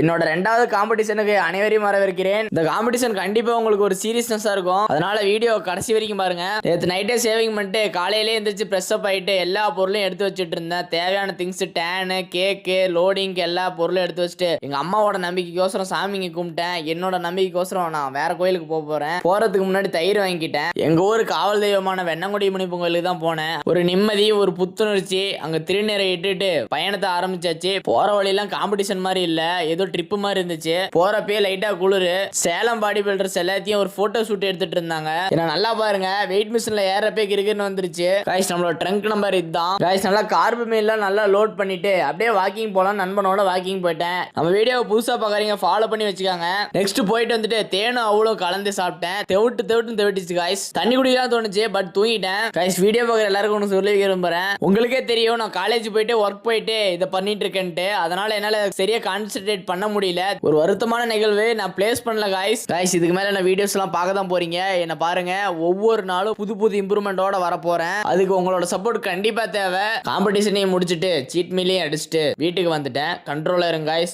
என்னோட ரெண்டாவது காம்படிஷனுக்கு அனைவரையும் வரவேற்கிறேன். இந்த காம்படிஷன் கண்டிப்பா உங்களுக்கு ஒரு சீரியஸ்னஸா இருக்கும். அதனால வீடியோ கடைசி வரைக்கும் பாருங்க. நேற்று நைட்டே சேவிங் பண்ணிட்டு காலையிலே எந்திரிச்சு ஃப்ரெஷ் அப் ஆயிட்டு எல்லா பொருளையும் எடுத்து வச்சுட்டு இருந்தேன். தேவையான திங்ஸ் டேனு கேக்கு லோடிங்க்கு எல்லா பொருளும் எடுத்து வச்சுட்டு எங்க அம்மாவோட நம்பிக்கைக்கோசரம் சாமிங்க கும்பிட்டேன். என்னோட நம்பிக்கைக்கோசரம் நான் வேற கோயிலுக்கு போறேன். போறதுக்கு முன்னாடி தயிர் வாங்கிட்டேன். எங்க ஊர் காவல் தெய்வமான வெண்ணங்குடி முனிப்பு கோயிலுக்கு தான் போனேன். ஒரு நிம்மதி ஒரு புத்துணர்ச்சி. அங்க திருநீரை இட்டுட்டு பயணத்தை ஆரம்பிச்சாச்சு. போற வழியெல்லாம் காம்படிஷன் மாதிரி இல்ல, ஏதோ ட்ரிப் மாதிரி இருந்துச்சு. போறப்பே லைட்டா குளிரு. சேலம் பாடி பில்டர்ஸ் எல்லாத்தையும் ஒரு போட்டோ ஷூட் எடுத்துட்டு இருந்தாங்க. ஏன்னா நல்லா பாருங்க, வெயிட் மிஷின்ல ஏறப்பே கிரிக்கெட் வந்துருச்சு. காய்ஸ் நம்மளோட ட்ரங்க் நம்பர் இதுதான். காய்ஸ் நல்லா கார்பு மீல்லாம் நல்லா லோட் பண்ணிட்டு அப்படியே வாக்கிங் போலாம். நண்பனோட வாக்கிங் போயிட்டேன். நம்ம வீடியோ புதுசா பாக்குறீங்க, ஃபாலோ பண்ணி வச்சுக்காங்க. நெக்ஸ்ட் போயிட்டு வந்துட்டு தேனும் அவ்வளோ கலந்து சாப்பிட்டேன். தெவிட்டுச்சு காய்ஸ். தண்ணி குடிக்கலாம் தோணுச்சு, பட் தூங்கிட்டேன். காய்ஸ் வீடியோ பார்க்குற எல்லாருக்கும் ஒன்று சொல்லி விரும்புறேன். உங்களுக்கே தெரியும் நான் காலேஜ் போயிட்டு ஒர்க் போயிட்டு இதை பண்ணிட்டு இருக்கேன்ட்டு. அதனால என்னால சரியா கான்சென்ட்ரேட் பண்ண முடியல. ஒரு வருத்தமான நிகழ்வு. நான் பிளேஸ் பண்ணல காய்ஸ். இதுக்கு மேல நான் வீடியோஸ் எல்லாம் பார்க்க தான் போறீங்க. என்ன பாருங்க, ஒவ்வொரு நாளும் புது புது இம்ப்ரூவ்மெண்டோட வர போறேன். அதுக்கு உங்களோட சப்போர்ட் கண்டிப்பா தேவை. காம்படிஷனையும் முடிச்சுட்டு சீட் மீலையும் அடிச்சுட்டு வீட்டுக்கு வந்துட்டேன். கண்ட்ரோலா இருங்க காய்ஸ்.